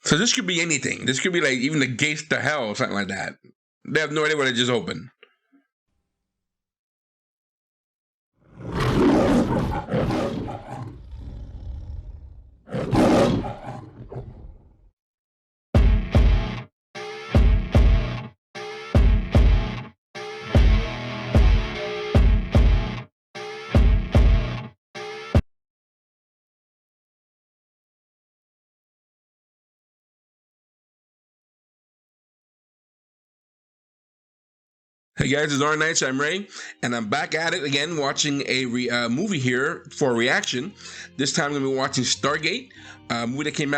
So this could be anything. This could be like even the gates to hell or something like that. They have no idea what it just opened. Hey guys, it's R Nights. I'm Ray, and I'm back at it again, watching a movie here for a reaction. This time I'm gonna be watching Stargate, a movie that came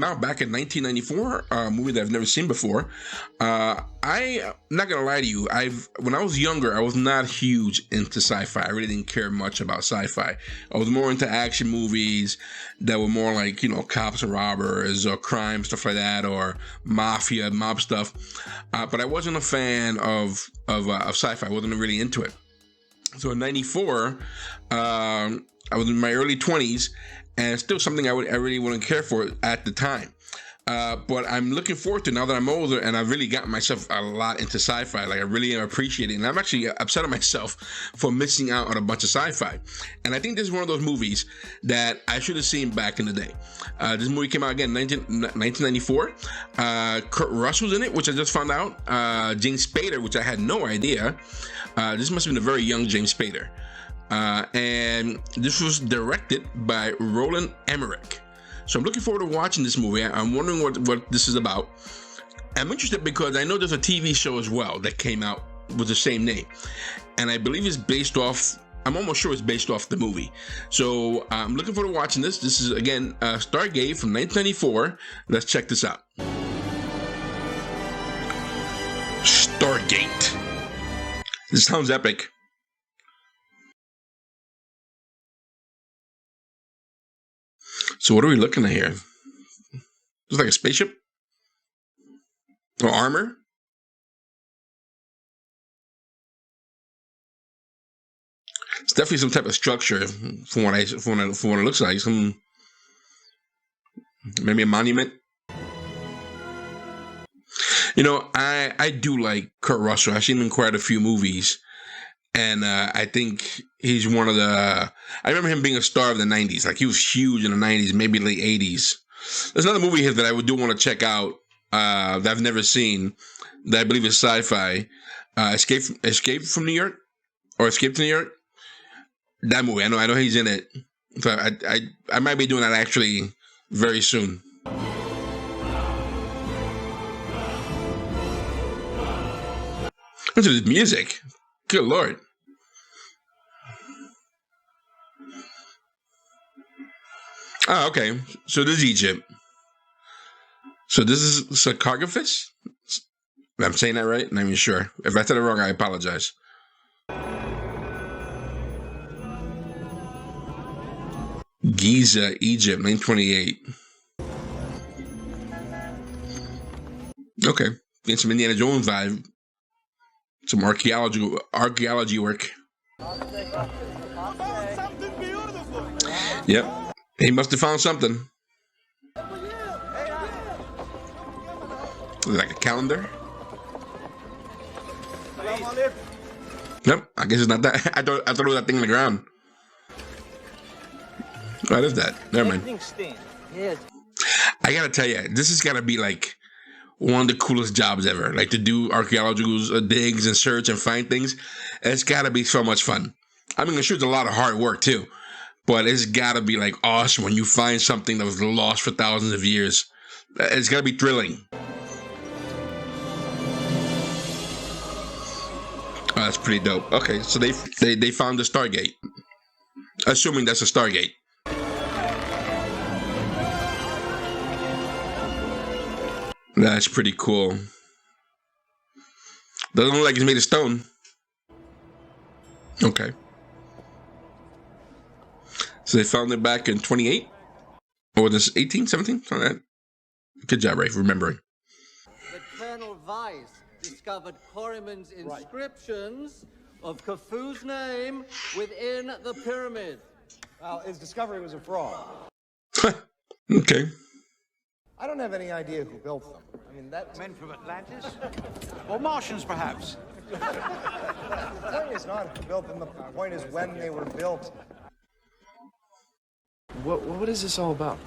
out back in 1994. A movie that I've never seen before. I'm not gonna lie to you. When I was younger, I was not huge into sci-fi. I really didn't care much about sci-fi. I was more into action movies that were more like cops and robbers or crime stuff like that, or mob stuff. But I wasn't a fan of sci-fi. I wasn't really into it. So in '94, I was in my early 20s, and it's still something I really wouldn't care for at the time. But I'm looking forward to it now that I'm older, and I've really gotten myself a lot into sci-fi. Like I really am appreciating it, and I'm actually upset at myself for missing out on a bunch of sci-fi. And I think this is one of those movies that I should have seen back in the day. This movie came out again in 1994. Kurt Russell's in it, which I just found out. James Spader, which I had no idea. This must have been a very young James Spader. And this was directed by Roland Emmerich. So I'm looking forward to watching this movie. I'm wondering what this is about. I'm interested because I know there's a TV show as well that came out with the same name. And I believe it's based off, I'm almost sure it's based off the movie. So I'm looking forward to watching this. This is, again, Stargate from 1994. Let's check this out. Stargate. This sounds epic. So what are we looking at here? Looks like a spaceship? Or armor? It's definitely some type of structure from what it looks like. Maybe a monument. I do like Kurt Russell. I've seen him in quite a few movies. And I think he's one of the... I remember him being a star of the 90s. Like, he was huge in the 90s, maybe late 80s. There's another movie here that I do want to check out that I've never seen, that I believe is sci-fi. Escape from New York? Or Escape to New York? That movie. I know he's in it. So I might be doing that actually very soon. Look at this music. Good Lord. Oh, okay. So this is Egypt. So this is sarcophagus? I'm saying that right? I'm not even sure. If I said it wrong, I apologize. Giza, Egypt, 1928. Okay. Getting some Indiana Jones vibe. Some archaeology work. Yep. He must have found something. Like a calendar? Nope. I guess it's not that. I thought it was that thing on the ground. What is that? Never mind. I gotta tell you, this has gotta be like one of the coolest jobs ever. Like to do archaeological digs and search and find things. It's gotta be so much fun. I mean, I'm sure it's a lot of hard work too, but it's gotta be like awesome when you find something that was lost for thousands of years. It's gotta be thrilling. Oh, that's pretty dope. Okay, so they found the Stargate. Assuming that's a Stargate. That's pretty cool. Doesn't look like it's made of stone. Okay. So they found it back in 28? Or was this 18, 17? Something like that. Good job, Ray, for remembering. The Colonel Weiss discovered Corriman's inscriptions of Khufu's name within the pyramid. Well, his discovery was a fraud. Okay. I don't have any idea who built them. I mean, that... Men from Atlantis? Or Martians, perhaps? The point is not who built them. The point is when they were built. What is this all about?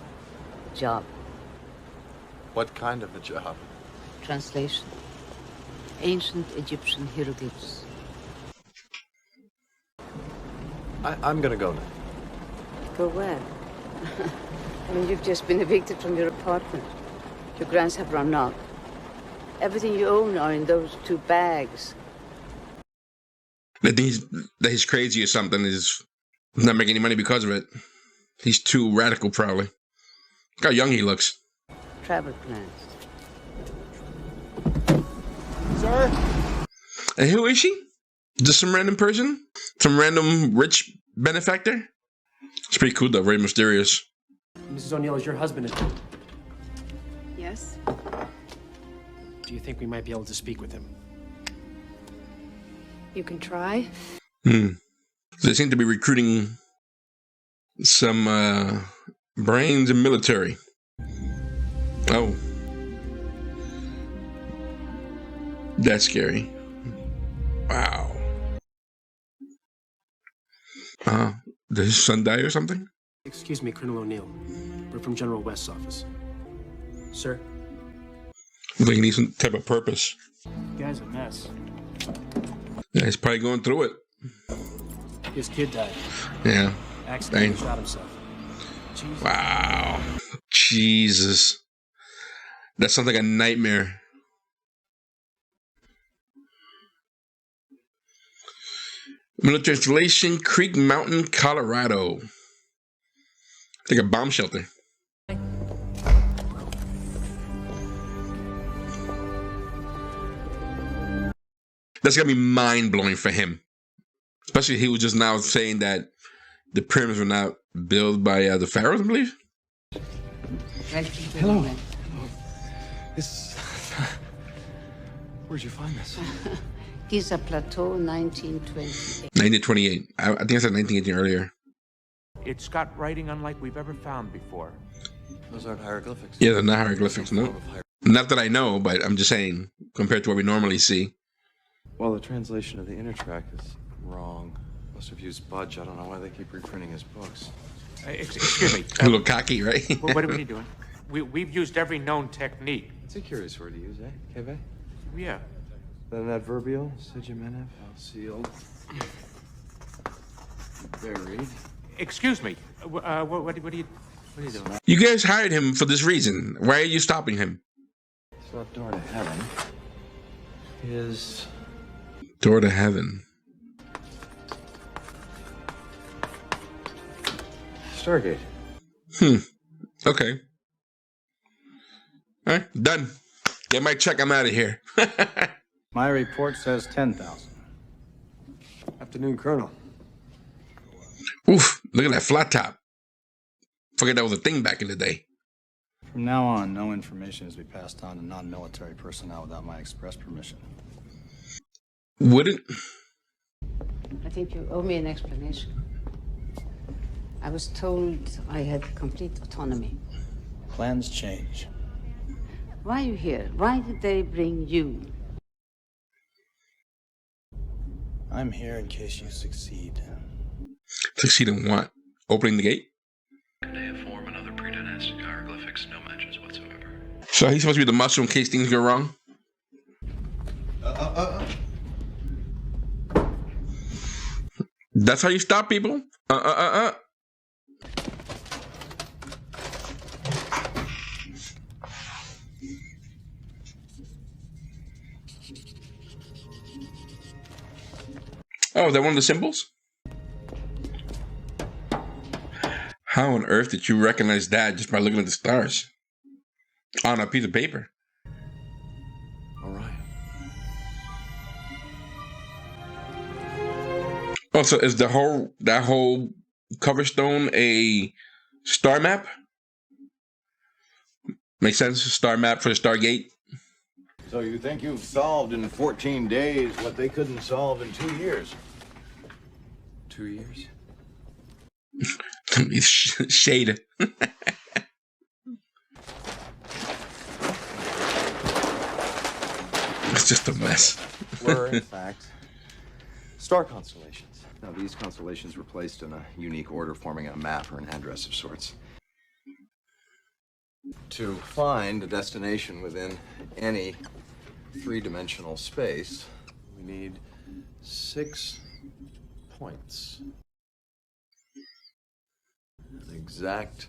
Job. What kind of a job? Translation. Ancient Egyptian hieroglyphs. I'm gonna go now. Go where? I mean, you've just been evicted from your apartment. Your grants have run out. Everything you own are in those 2 bags. That he's crazy or something, is not making any money because of it. He's too radical, probably. Look how young he looks. Travel plans. Sir? And who is she? Just some random person? Some random rich benefactor? It's pretty cool, though. Very mysterious. Mrs. O'Neill, is your husband at home? Yes? Do you think we might be able to speak with him? You can try. They seem to be recruiting some brains in military. Oh. That's scary. Wow. Did his son die or something? Excuse me, Colonel O'Neill. We're from General West's office. Sir? I think he needs some type of purpose. The guy's a mess. Yeah, he's probably going through it. His kid died. Yeah. Accidentally Dang. shot himself. Jesus. Wow. Jesus. That sounds like a nightmare. Military installation, Creek Mountain, Colorado. It's like a bomb shelter. That's gonna be mind-blowing for him. Especially he was just now saying that the pyramids were not built by the pharaohs, I believe. Hello. This... Where'd you find this? Giza Plateau, 1928. 1928. I think I said 1918 earlier. It's got writing unlike we've ever found before. Those aren't hieroglyphics. Yeah, they're not hieroglyphics, no. Not that I know, but I'm just saying, compared to what we normally see. Well, the translation of the inner track is wrong. Must have used Budge. I don't know why they keep reprinting his books. Excuse me. A little cocky, right? What are you doing? We've used every known technique. It's a curious word to use, eh, Keve? Yeah. Then adverbial, Sigimenev, sealed, buried. Excuse me. What are you doing? You guys hired him for this reason. Why are you stopping him? So that door to heaven is... Door to heaven. Stargate. Okay. All right, done. Get my check. I'm out of here. My report says 10,000. Afternoon, Colonel. Oof, look at that flat top. Forget that was a thing back in the day. From now on, no information is to be passed on to non-military personnel without my express permission. Wouldn't? I think you owe me an explanation. I was told I had complete autonomy. Plans change. Why are you here? Why did they bring you? I'm here in case you succeed. Succeed in what? Opening the gate? Cuneiform and other pre-dynastic hieroglyphics, no mentions whatsoever. So he's supposed to be the muscle in case things go wrong? That's how you stop people? Oh, is that one of the symbols? How on earth did you recognize that just by looking at the stars? On a piece of paper. Orion. Also, is that whole cover stone a star map? Makes sense? Star map for the Stargate? So you think you've solved in 14 days what they couldn't solve in 2 years? 2 years? Shade. just a mess. Were, in fact, star constellations. Now, these constellations were placed in a unique order, forming a map or an address of sorts. To find a destination within any three-dimensional space, we need 6 points. An exact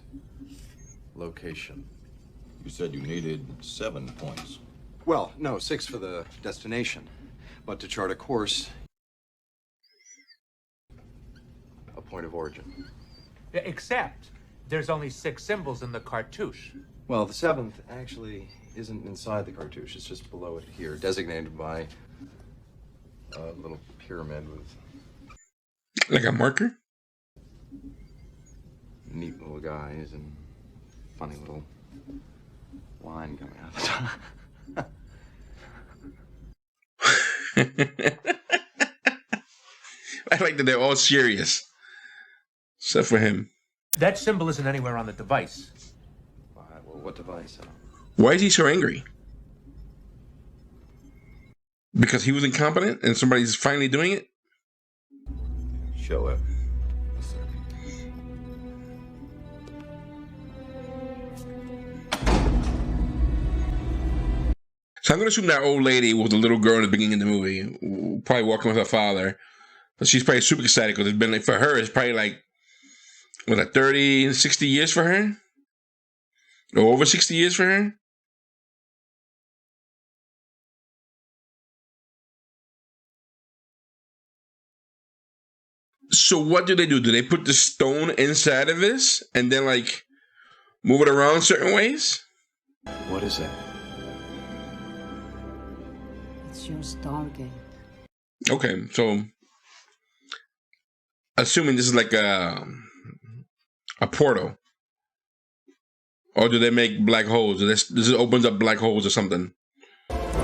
location. You said you needed 7 points. Well, no, 6 for the destination. But to chart a course, a point of origin. Except there's only 6 symbols in the cartouche. Well, the 7th actually isn't inside the cartouche. It's just below it here, designated by a little pyramid with... Like a marker? Neat little guys and funny little line coming out the top. I like that they're all serious. Except for him. That symbol isn't anywhere on the device. Well, what device? Why is he so angry? Because he was incompetent and somebody's finally doing it? Show it. So I'm going to assume that old lady was the little girl in the beginning of the movie, probably walking with her father. But she's probably super excited because it's been like, for her, it's probably like, what, like 30, 60 years for her? Or over 60 years for her? So what do? Do they put the stone inside of this and then like move it around certain ways? What is that? It's your Stargate. Okay, so assuming this is like a portal, or do they make black holes? This opens up black holes or something?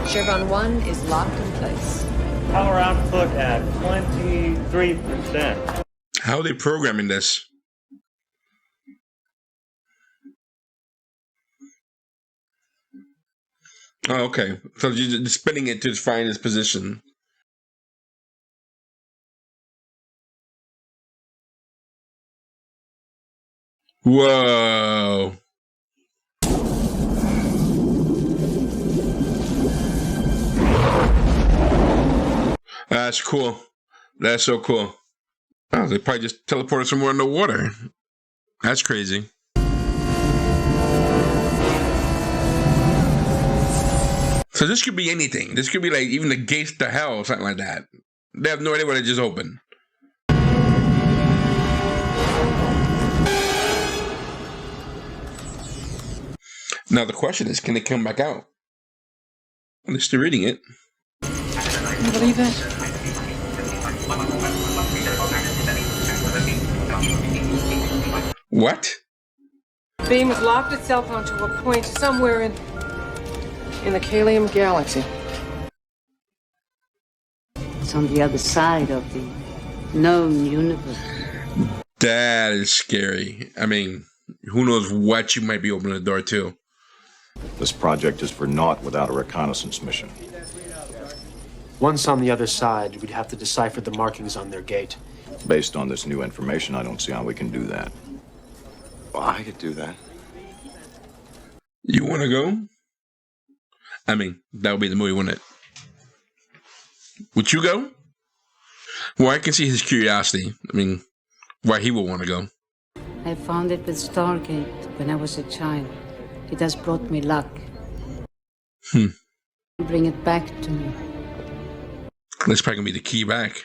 Chevron 1 is locked in place. Power output at 23%. How are they programming this? Oh, okay. So you're just spinning it to find its position. Whoa. That's cool. That's so cool. Oh, they probably just teleported somewhere in the water. That's crazy. So this could be anything. This could be like even the gates to hell or something like that. They have no idea what it just opened. Now the question is, can they come back out? Well, they're still reading it. Can you believe it? What? Beam has locked itself onto a point somewhere in the Kalium galaxy. It's on the other side of the known universe. That is scary. I mean, who knows what you might be opening the door to. This project is for naught without a reconnaissance mission. Once on the other side, we'd have to decipher the markings on their gate. Based on this new information, I don't see how we can do that. Well, I could do that. You want to go? I mean, that would be the movie, wouldn't it? Would you go? Well, I can see his curiosity. I mean, why he would want to go. I found it with Stargate when I was a child. It has brought me luck. Bring it back to me. That's probably going to be the key back.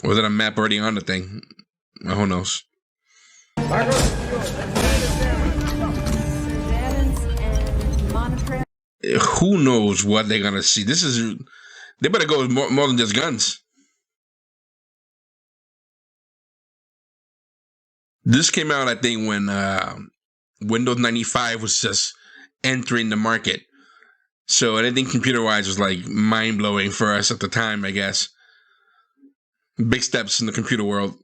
Or is that a map already on the thing? Well, who knows? Who knows what they're going to see? This is... They better go with more than just guns. This came out, I think, when Windows 95 was just entering the market. So anything computer-wise was like mind-blowing for us at the time, I guess. Big steps in the computer world.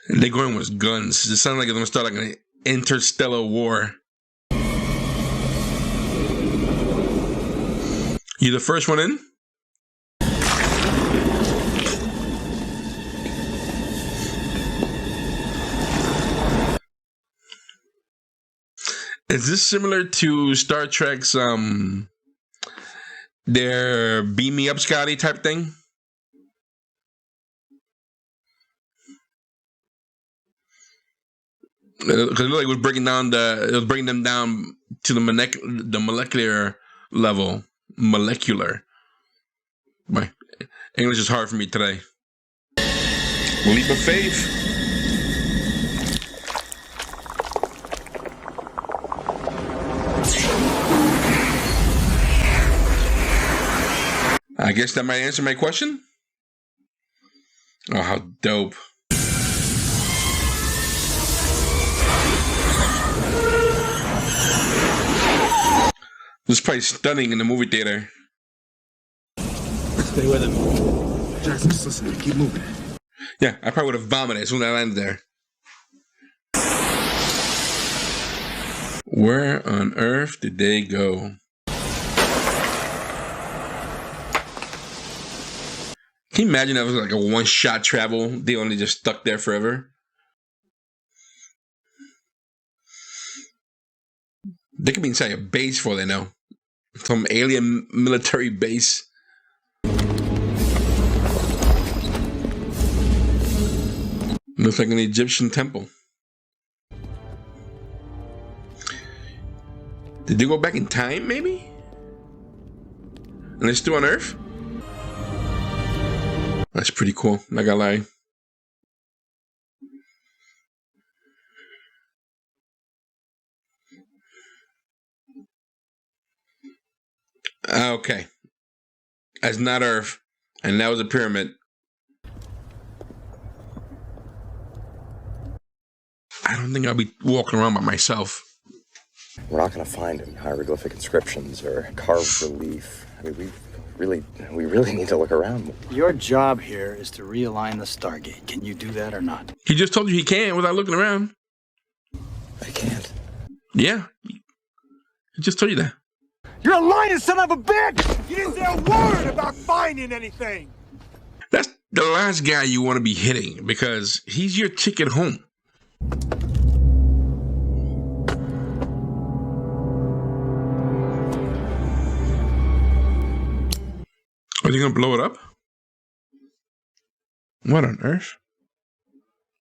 And they're going with guns. It sounds like they're going to start like an interstellar war. You the first one in? Is this similar to Star Trek's their beam me up Scotty type thing? Because it like was bringing down it was bringing them down to the molecular level. Molecular. My English is hard for me today. Leap of faith. I guess that might answer my question. Oh, how dope. This is probably stunning in the movie theater. Stay with him. Jackson, just listen. Keep moving. Yeah, I probably would have vomited as soon as I landed there. Where on earth did they go? Can you imagine that was like a one-shot travel? They only just stuck there forever. They could be inside a base for all they know. Some alien military base. Looks like an Egyptian temple. Did they go back in time, maybe? And they're still on Earth? That's pretty cool, not gonna lie. Okay. That's not Earth. And that was a pyramid. I don't think I'll be walking around by myself. We're not going to find any hieroglyphic inscriptions or carved relief. I mean, we really need to look around. Your job here is to realign the Stargate. Can you do that or not? He just told you he can without looking around. I can't. Yeah. He just told you that. You're a lying son of a bitch! You didn't say a word about finding anything! That's the last guy you want to be hitting because he's your ticket home. Are they going to blow it up? What on earth?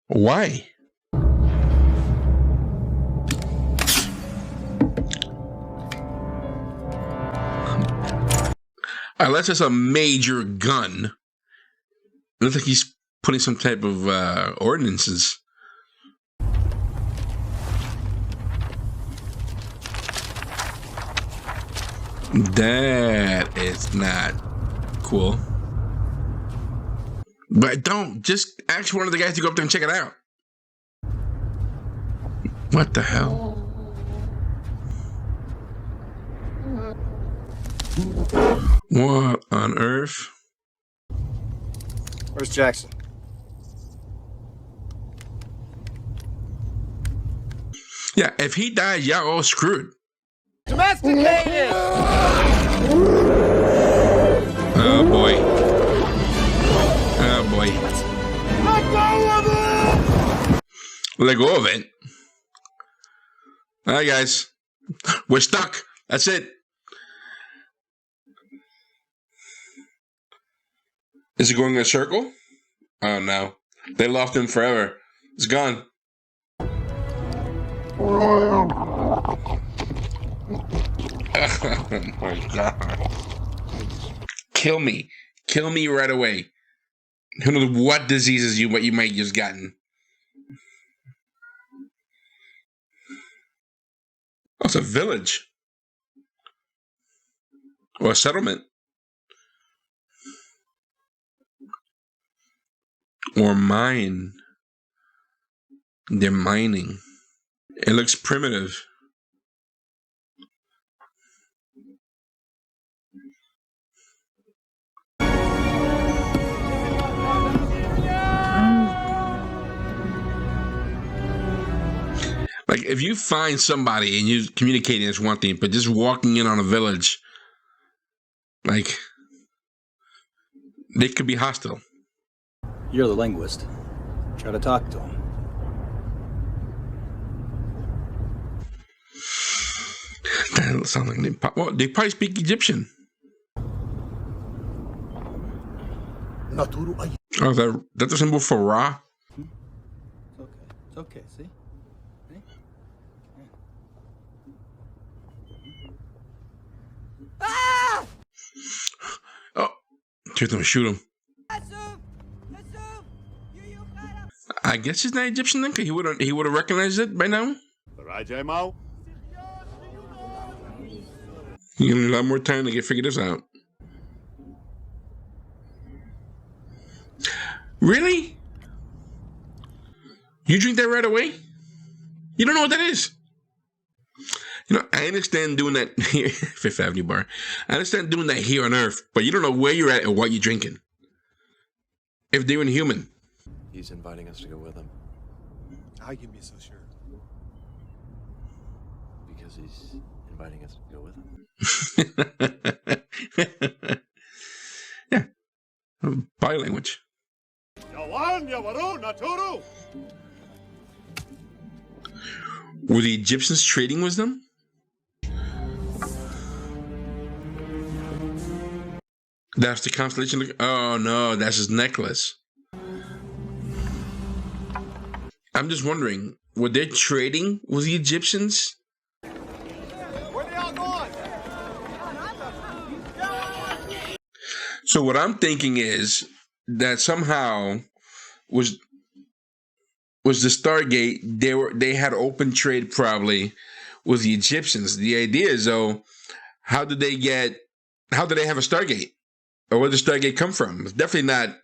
Why? Unless it's a major gun. It looks like he's putting some type of ordinances. That is not cool. But don't. Just ask one of the guys to go up there and check it out. What the hell? What on earth? Where's Jackson? Yeah, if he dies, y'all all screwed. Domesticated! Oh boy. Oh boy. Let go of it! Let go of it. All right, guys. We're stuck. That's it. Is it going in a circle? Oh no. They lost him forever. It's gone. Oh my god. Kill me. Kill me right away. Who knows what diseases you might just gotten. Oh, it's a village. Or a settlement. Or mine. They're mining. It looks primitive. Like, if you find somebody and you communicating is one thing, but just walking in on a village Like, they could be hostile. You're the linguist. Try to talk to him. That sounds like they probably speak Egyptian. Oh, that's a symbol for Ra? It's okay, see? Oh, she's gonna shoot him. I guess he's not Egyptian then, 'cause he would have recognized it by now. You need a lot more time to figure this out. Really? You drink that right away? You don't know what that is? You know, I understand doing that here, Fifth Avenue Bar. I understand doing that here on Earth, but you don't know where you're at and what you're drinking. If they're inhuman. He's inviting us to go with him. How can you be so sure? Because he's inviting us to go with him. Yeah. Body language. Were the Egyptians trading with them? That's the constellation. Oh no, that's his necklace. I'm just wondering, were they trading with the Egyptians? Where they all going? So what I'm thinking is that somehow was the Stargate, they had open trade probably with the Egyptians. The idea is though, how did they have a Stargate? Or where did the Stargate come from? It's definitely not.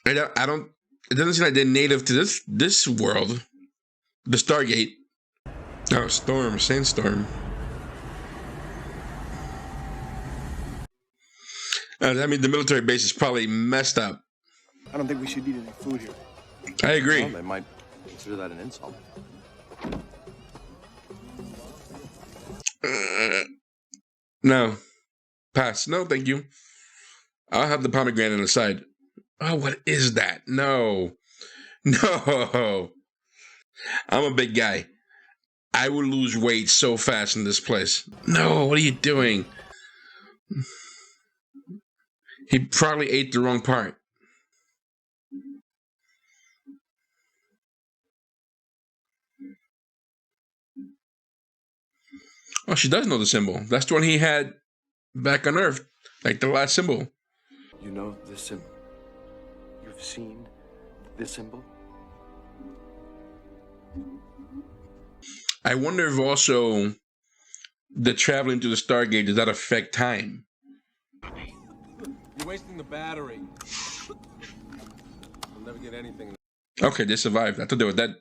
It doesn't seem like they're native to this world. The Stargate. Oh, sandstorm. That means the military base is probably messed up. I don't think we should eat any food here. I agree. Well, they might consider that an insult. No. Pass. No, thank you. I'll have the pomegranate on the side. Oh, what is that? No. No. I'm a big guy. I would lose weight so fast in this place. No, what are you doing? He probably ate the wrong part. Oh, she does know the symbol. That's the one he had back on Earth. Like the last symbol. You know this symbol? You've seen this symbol? I wonder if also the traveling through the Stargate, does that affect time? You're wasting the battery. You'll never get anything. Okay, they survived. I thought they were dead.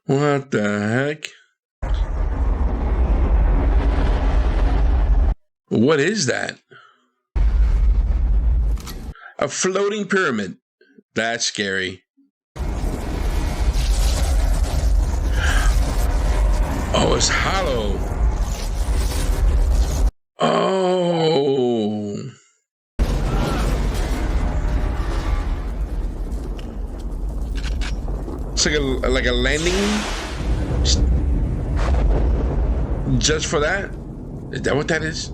What the heck? What is that? A floating pyramid. That's scary. Oh, it's hollow. Oh. It's like a landing just for that? Is that what that is?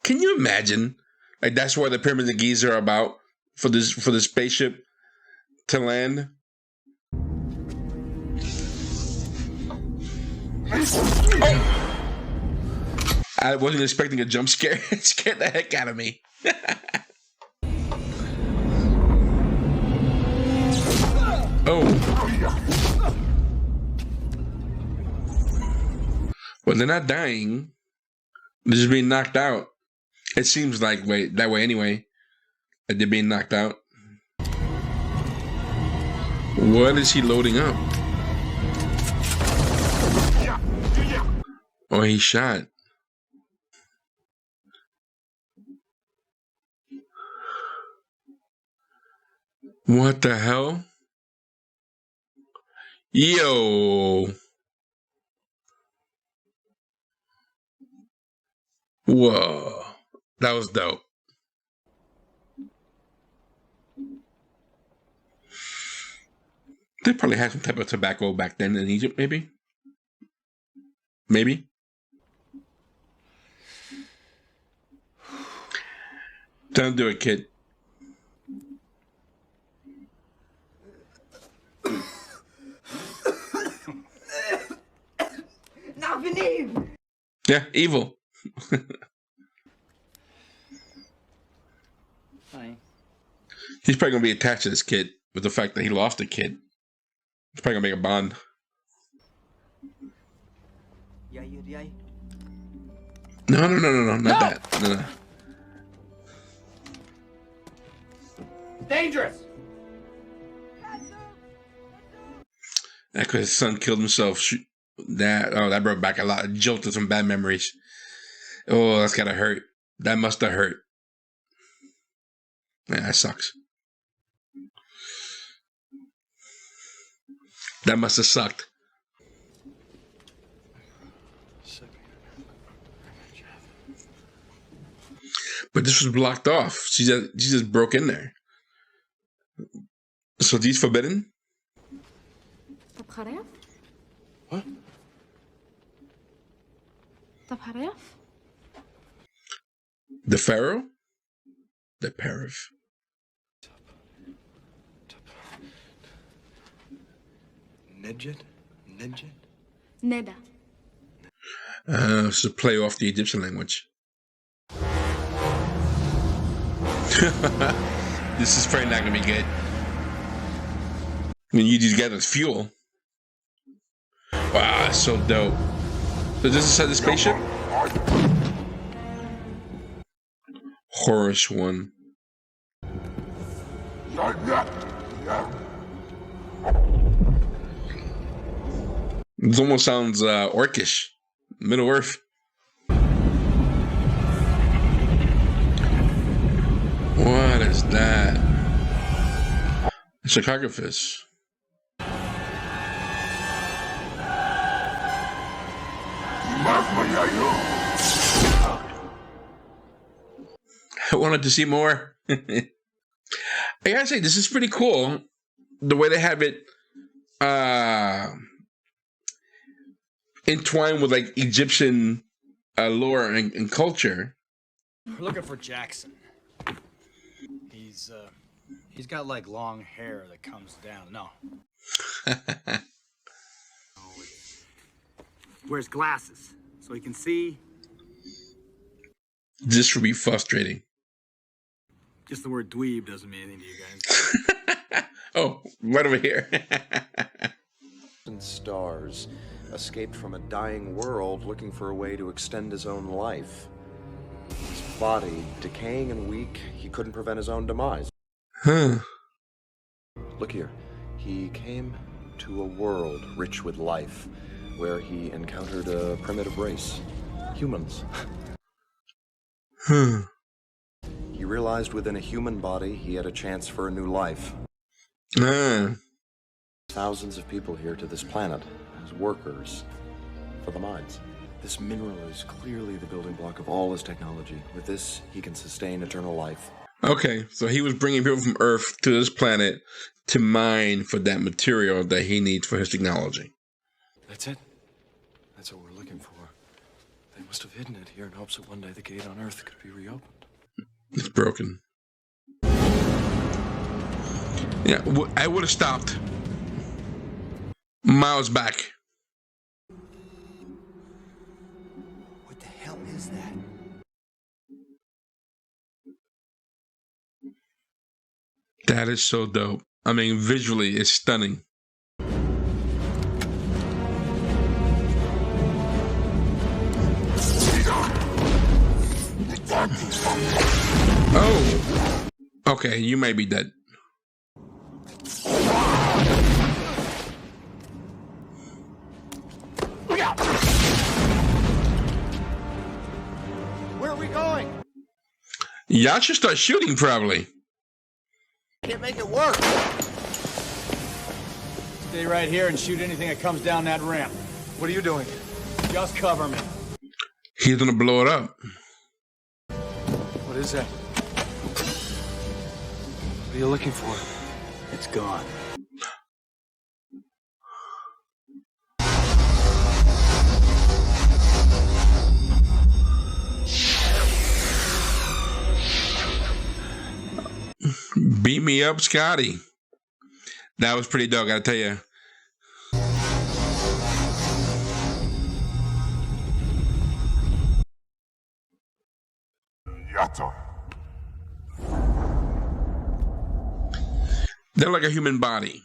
Can you imagine? Like that's what the pyramids of Giza are about for this spaceship to land. Oh! I wasn't expecting a jump scare. It scared the heck out of me. Oh. Well, they're not dying. They're just being knocked out. It seems like that way anyway. That they're being knocked out. What is he loading up? Oh, he shot. What the hell? Yo. Whoa. That was dope. They probably had some type of tobacco back then in Egypt, maybe? Maybe? Don't do it, kid. Yeah, evil. Hi. He's probably gonna be attached to this kid with the fact that he lost a kid. He's probably gonna make a bond. No, not that. No. Dangerous! That's because his son killed himself. That brought back a lot of jolted some bad memories. Oh, that's gotta hurt. That must have hurt. Yeah, that sucks. That must have sucked. But this was blocked off. She just broke in there. So these forbidden? What? The pharaoh? The Parav. Nedjed? Neda. So play off the Egyptian language. This is probably not gonna be good. I mean, you just get as fuel. Wow, that's so dope. So this is the spaceship? Horus 1. This almost sounds orcish. Middle Earth. What is that? Sarcophagus. I wanted to see more. I gotta say, this is pretty cool. The way they have it entwined with like Egyptian lore and culture. We're looking for Jackson. He's got like long hair that comes down. No. Wears glasses so he can see. This would be frustrating. Just the word dweeb doesn't mean anything to you guys. Oh, right over here. And stars escaped from a dying world looking for a way to extend his own life. His body decaying and weak, he couldn't prevent his own demise. Huh. Look here. He came to a world rich with life, where he encountered a primitive race. Humans. Huh. He realized within a human body he had a chance for a new life. Thousands of people here to this planet as workers for the mines. This mineral is clearly the building block of all his technology. With this, he can sustain eternal life. Okay, so he was bringing people from Earth to this planet to mine for that material that he needs for his technology. That's it. That's what we're looking for. They must have hidden it here in hopes that one day the gate on Earth could be reopened. It's broken. Yeah, I would have stopped miles back. What the hell is that? That is so dope. I mean, visually, it's stunning. Oh. Okay, you may be dead. Where are we going? Y'all should start shooting, probably. Can't make it work. Stay right here and shoot anything that comes down that ramp. What are you doing? Just cover me. He's gonna blow it up. What is that? What are you looking for? It's gone. Beat me up, Scotty. That was pretty dope, gotta tell you. They're like a human body.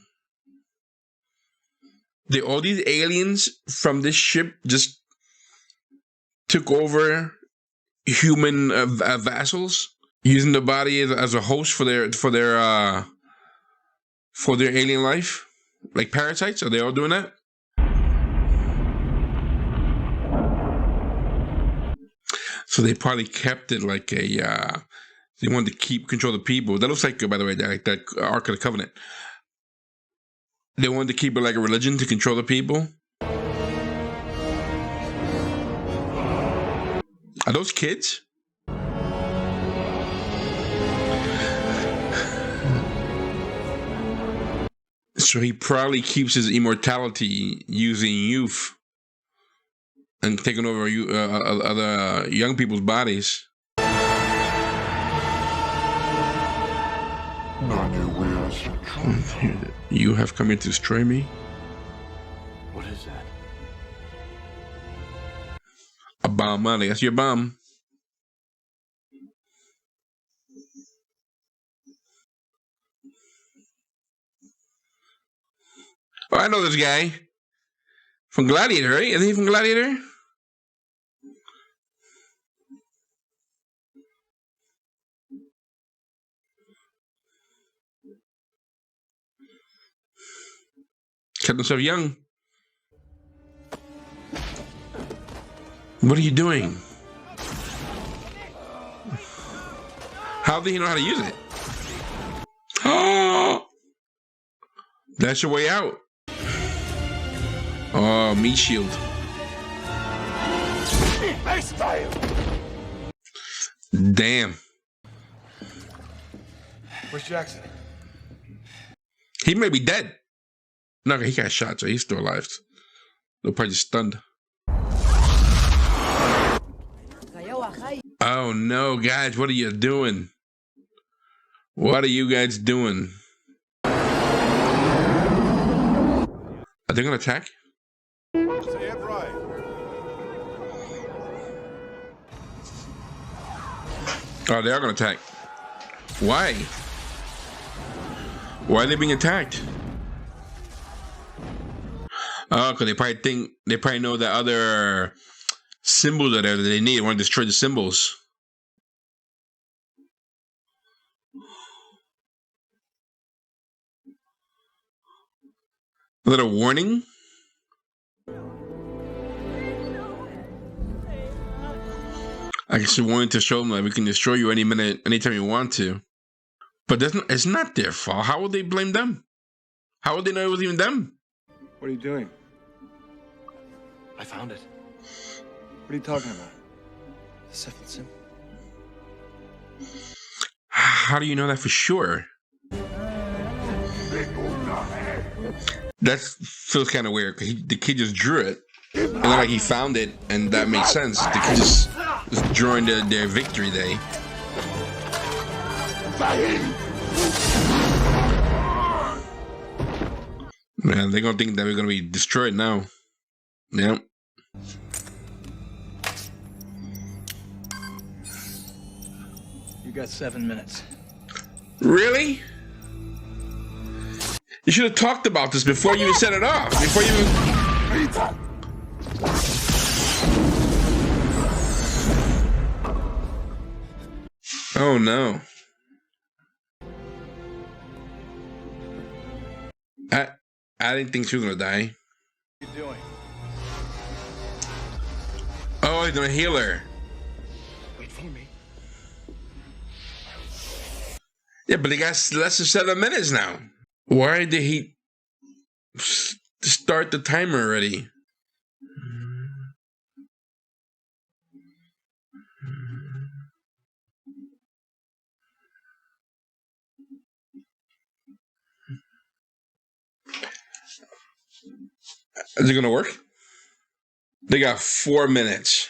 All these aliens from this ship just took over human vassals, using the body as a host for their alien life, like parasites. Are they all doing that? So they probably kept it like a. They wanted to keep control of the people. That looks like, by the way, that Ark of the Covenant. They wanted to keep it like a religion to control the people. Are those kids? So he probably keeps his immortality using youth and taking over other young people's bodies. You have come here to destroy me? What is that? A bomb, money. That's your bomb. Oh, I know this guy. From Gladiator, right? Isn't he from Gladiator? Kept himself young. What are you doing? How do you know how to use it? Oh, that's your way out. Oh, meat shield. Damn. Where's Jackson? He may be dead. No, he got shot, so he's still alive. They're probably just stunned. Oh no, guys, what are you doing? What are you guys doing? Are they gonna attack? Say it right. Oh, they are gonna attack. Why? Why are they being attacked? Oh, because they probably know that other symbols are there that they need. They want to destroy the symbols. A little warning. I guess we wanted to show them that we can destroy you any minute, anytime you want to. But it's not their fault. How would they blame them? How would they know it was even them? What are you doing? I found it. What are you talking about? The seventh symbol. How do you know that for sure? That feels kind of weird. The kid just drew it. It looked like he found it, and that makes sense. The kid just drawing their victory day. Man, they're gonna think that we're gonna be destroyed now. Yep. You got 7 minutes. Really? You should have talked about this before you even set it off. Before you even... Oh no. I didn't think she was gonna die. What are you doing? Oh, he's gonna heal her. Wait for me. Yeah, but he got less than 7 minutes now. Why did he start the timer already? Is it gonna work? They got 4 minutes.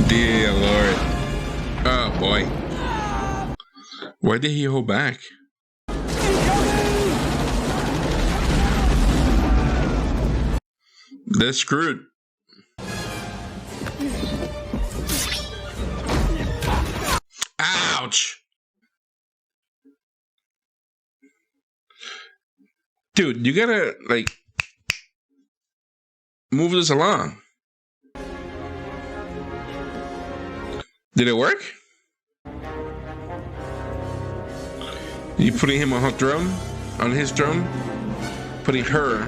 Dear Lord. Oh boy. Why did he hold back? They're screwed. Ouch! Dude, you gotta, like, move this along. Did it work? You putting him on her throne? On his throne? Putting her.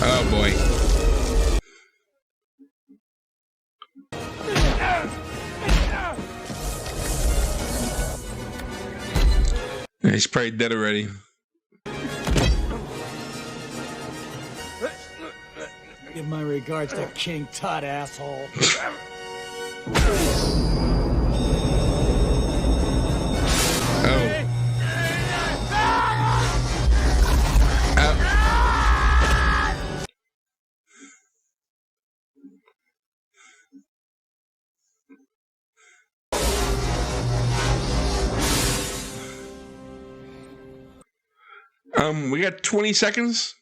Oh boy. He's probably dead already. Give my regards to King Tut, asshole. We got 20 seconds.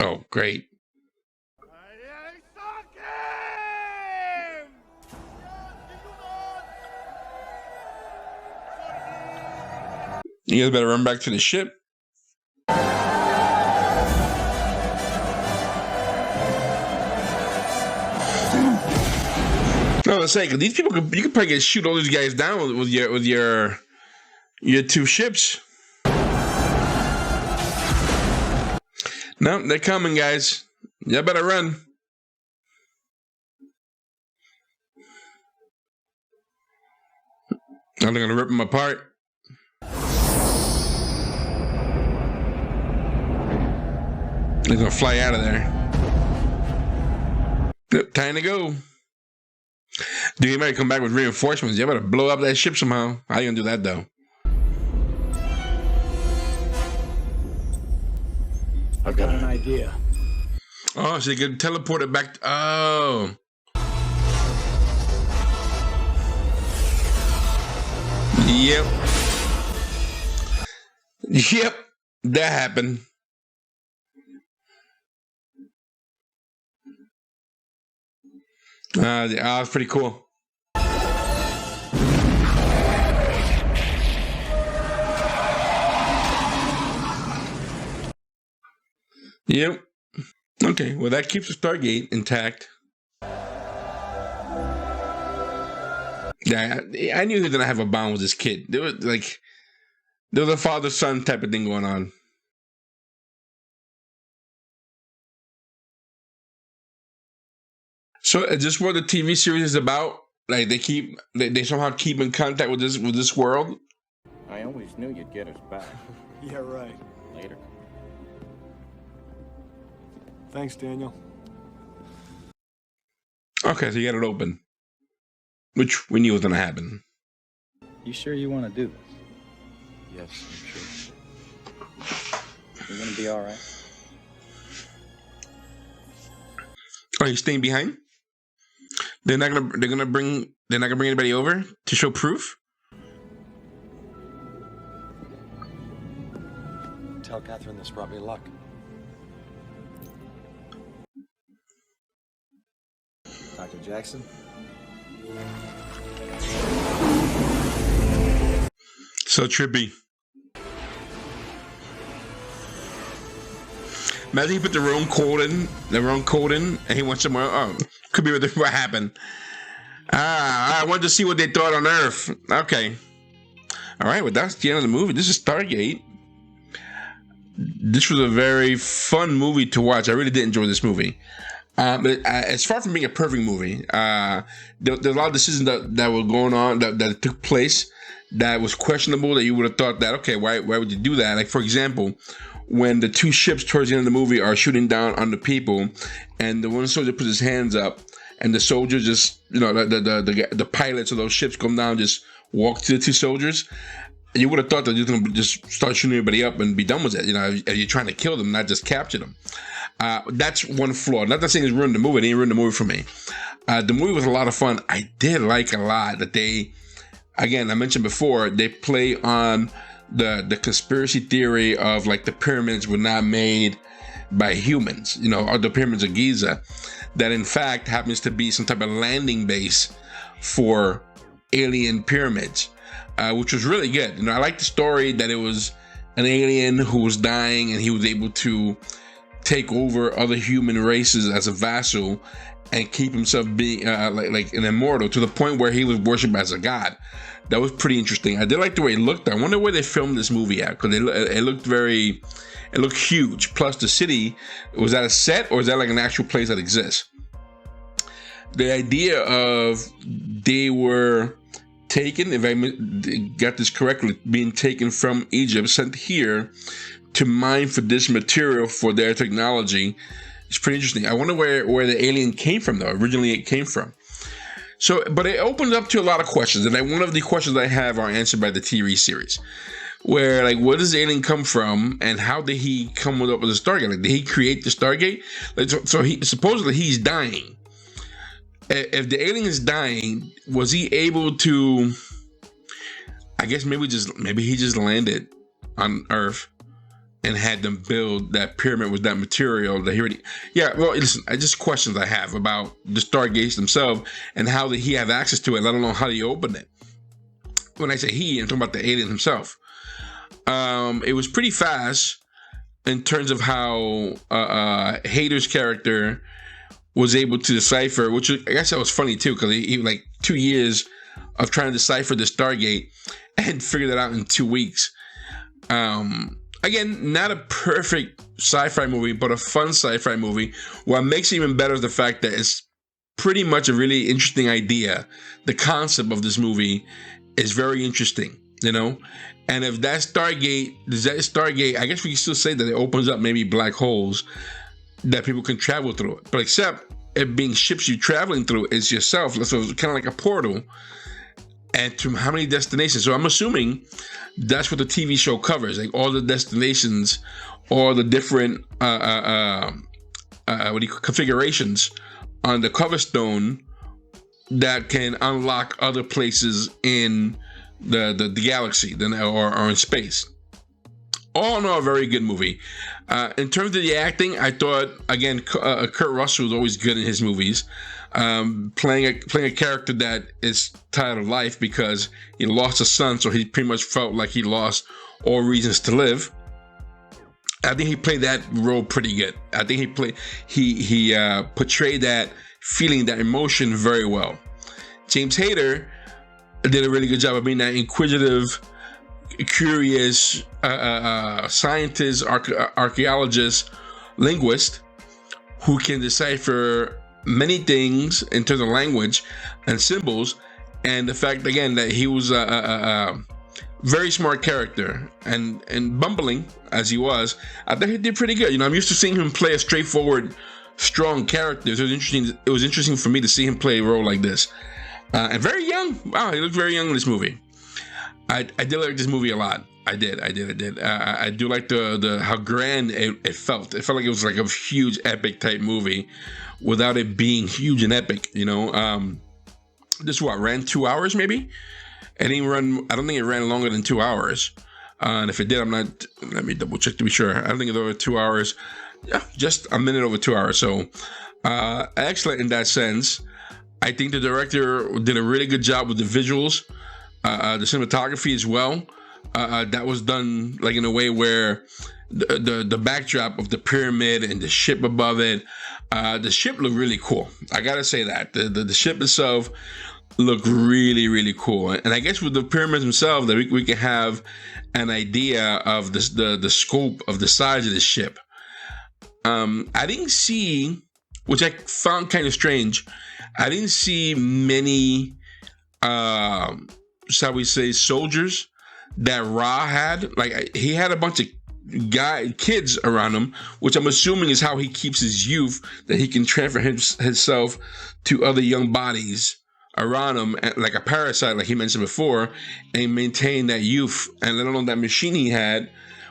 Oh, great. You guys better run back to the ship. No, let's say, 'cause these people you could probably shoot all these guys down with your 2 ships. No, they're coming, guys. Y'all better run. I'm gonna rip them apart. They're gonna fly out of there. Yep, time to go. Dude, you might come back with reinforcements. You better blow up that ship somehow. How you gonna do that, though? I've got an idea. Oh, so you can teleport it back. Oh. Yep. Yep. That happened. That's pretty cool. Yep. Okay, well, that keeps the Stargate intact. Yeah, I knew he was going to have a bond with this kid. There was a father-son type of thing going on. So is this what the TV series is about? Like they somehow keep in contact with this world? I always knew you'd get us back. Yeah, right. Later. Thanks, Daniel. Okay, so you got it open. Which we knew was going to happen. You sure you want to do this? Yes, I'm sure. You're going to be all right? Are you staying behind? They're not gonna bring anybody over to show proof? Tell Catherine this brought me luck. Dr. Jackson? So trippy. Imagine he put the wrong code in, and he went somewhere. Oh, could be what happened. I wanted to see what they thought on Earth. Okay. All right, well, that's the end of the movie. This is Stargate. This was a very fun movie to watch. I really did enjoy this movie. But it's far from being a perfect movie. There's a lot of decisions that were going on, that took place, that was questionable, that you would have thought that, okay, why would you do that? Like, for example, when the two ships towards the end of the movie are shooting down on the people, and the one soldier puts his hands up, and the soldier just, the pilots of those ships come down, just walk to the two soldiers. You would have thought that you're going to just start shooting everybody up and be done with it. You're trying to kill them, not just capture them. That's one flaw. Not that saying it's ruined the movie. It didn't ruin the movie for me. The movie was a lot of fun. I did like a lot that they, again, I mentioned before, they play on the conspiracy theory of like the pyramids were not made by humans, or the pyramids of Giza, that in fact happens to be some type of landing base for alien pyramids, which was really good. I like the story that it was an alien who was dying and he was able to take over other human races as a vassal and keep himself being like an immortal to the point where he was worshipped as a god. That was pretty interesting. I did like the way it looked. I wonder where they filmed this movie at, because it looked huge. Plus the city, was that a set or is that like an actual place that exists? The idea of they were taken, if I got this correctly, being taken from Egypt, sent here to mine for this material for their technology, is pretty interesting. I wonder where the alien came from, though. Originally it came from. So, but it opens up to a lot of questions, and one of the questions I have are answered by the TV series, where like, where does the alien come from, and how did he come up with the Stargate? Like, did he create the Stargate? Like, so he supposedly he's dying. If the alien is dying, was he able to? I guess maybe he just landed on Earth and had them build that pyramid with that material that he already. Yeah, well, listen, just questions I have about the Stargates themselves and how did he have access to it. I don't know how he opened it. When I say he, I'm talking about the alien himself. It was pretty fast in terms of how Hader's character was able to decipher, which I guess that was funny too, because he like 2 years of trying to decipher the Stargate and figured it out in 2 weeks. Again, not a perfect sci-fi movie, but a fun sci-fi movie. What makes it even better is the fact that it's pretty much a really interesting idea. The concept of this movie is very interesting, And if that Stargate, I guess we can still say that it opens up maybe black holes that people can travel through it. But except it being ships you're traveling through is yourself. So it's kind of like a portal. And to how many destinations? So I'm assuming that's what the TV show covers, like all the destinations, all the different configurations on the cover stone that can unlock other places in the galaxy or in space. All in all, a very good movie. In terms of the acting, I thought, again, Kurt Russell was always good in his movies. Playing a character that is tired of life because he lost a son, so he pretty much felt like he lost all reasons to live. I think he played that role pretty good. I think he portrayed that feeling, that emotion very well. James Hader did a really good job of being that inquisitive, curious scientist, archaeologist, linguist who can decipher many things in terms of language and symbols, and the fact again that he was a very smart character and bumbling as he was. I think he did pretty good. I'm used to seeing him play a straightforward, strong character. It was interesting for me to see him play a role like this, and very young. Wow, he looked very young in this movie. I did like this movie a lot. I did. I do like the how grand it felt. It felt like it was like a huge epic type movie without it being huge and epic. This ran 2 hours maybe. It didn't run. I don't think it ran longer than 2 hours. And if it did, let me double check to be sure. I don't think it was over 2 hours. Yeah, just a minute over 2 hours. So excellent in that sense. I think the director did a really good job with the visuals. The cinematography as well. That was done like in a way where the backdrop of the pyramid and the ship above it, the ship looked really cool. I gotta say that the ship itself look really, really cool. And I guess with the pyramids themselves, that we can have an idea of the scope of the size of the ship. I didn't see, which I found kind of strange, I didn't see many, shall we say, soldiers that Ra had. Like, he had a bunch of kids around him, which I'm assuming is how he keeps his youth, that he can transfer himself to other young bodies around him, like a parasite, like he mentioned before, and maintain that youth. And let alone that machine he had,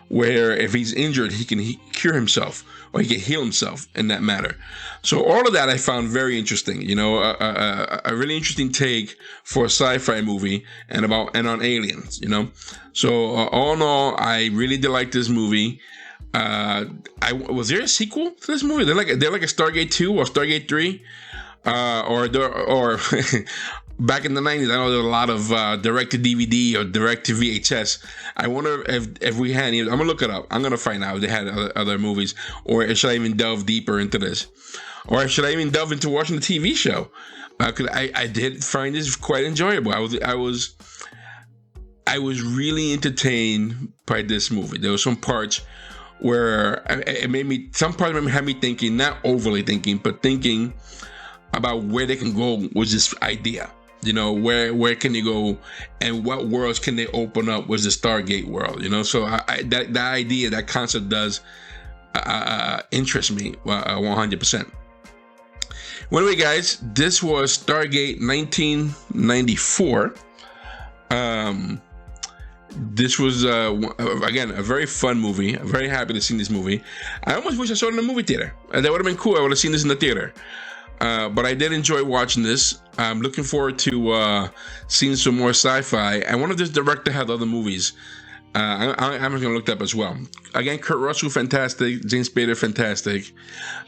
where if he's injured, he can cure himself, or he can heal himself in that matter. So all of that I found very interesting. You know, a really interesting take for a sci-fi movie and on aliens. You know, so all in all, I really did like this movie. Was there a sequel to this movie? They're like a Stargate 2 or Stargate 3, or back in the 90s, I know there were a lot of direct to DVD or direct to VHS. I wonder if we had any. I'm gonna look it up. I'm gonna find out if they had other movies, or should I even delve deeper into this, or should I even delve into watching the TV show? Because I did find this quite enjoyable. I was really entertained by this movie. There were some parts where some parts had me thinking, not overly thinking, but thinking about where they can go with this idea. You know, where can they go, and what worlds can they open up with the Stargate world? You know, so that idea, that concept does interest me 100%. Well, anyway, guys, this was Stargate 1994. This was again a very fun movie. I'm very happy to see this movie. I almost wish I saw it in the movie theater. That would have been cool. I would have seen this in the theater. But I did enjoy watching this. I'm looking forward to seeing some more sci-fi. I wonder if this director had other movies. I'm just gonna look that up as well. Again, Kurt Russell, fantastic. James Spader, fantastic.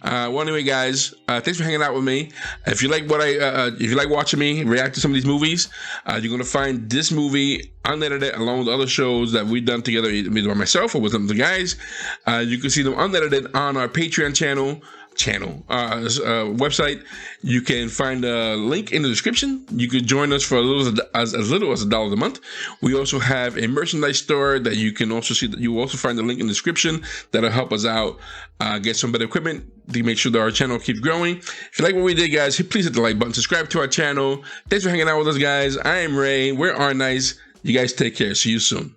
Well, anyway, guys, thanks for hanging out with me. If you like if you like watching me react to some of these movies, you're gonna find this movie unedited along with other shows that we've done together, either by myself or with some of the guys. You can see them unedited on our Patreon website. You can find a link in the description. You can join us for as little as $1 a month. We also have a merchandise store that you can also see. You will also find the link in the description that'll help us out get some better equipment to make sure that our channel keeps growing. If you like what we did, guys, please hit the like button, subscribe to our channel. Thanks for hanging out with us, guys. I am Ray. We're R Nice. You guys take care. See you soon.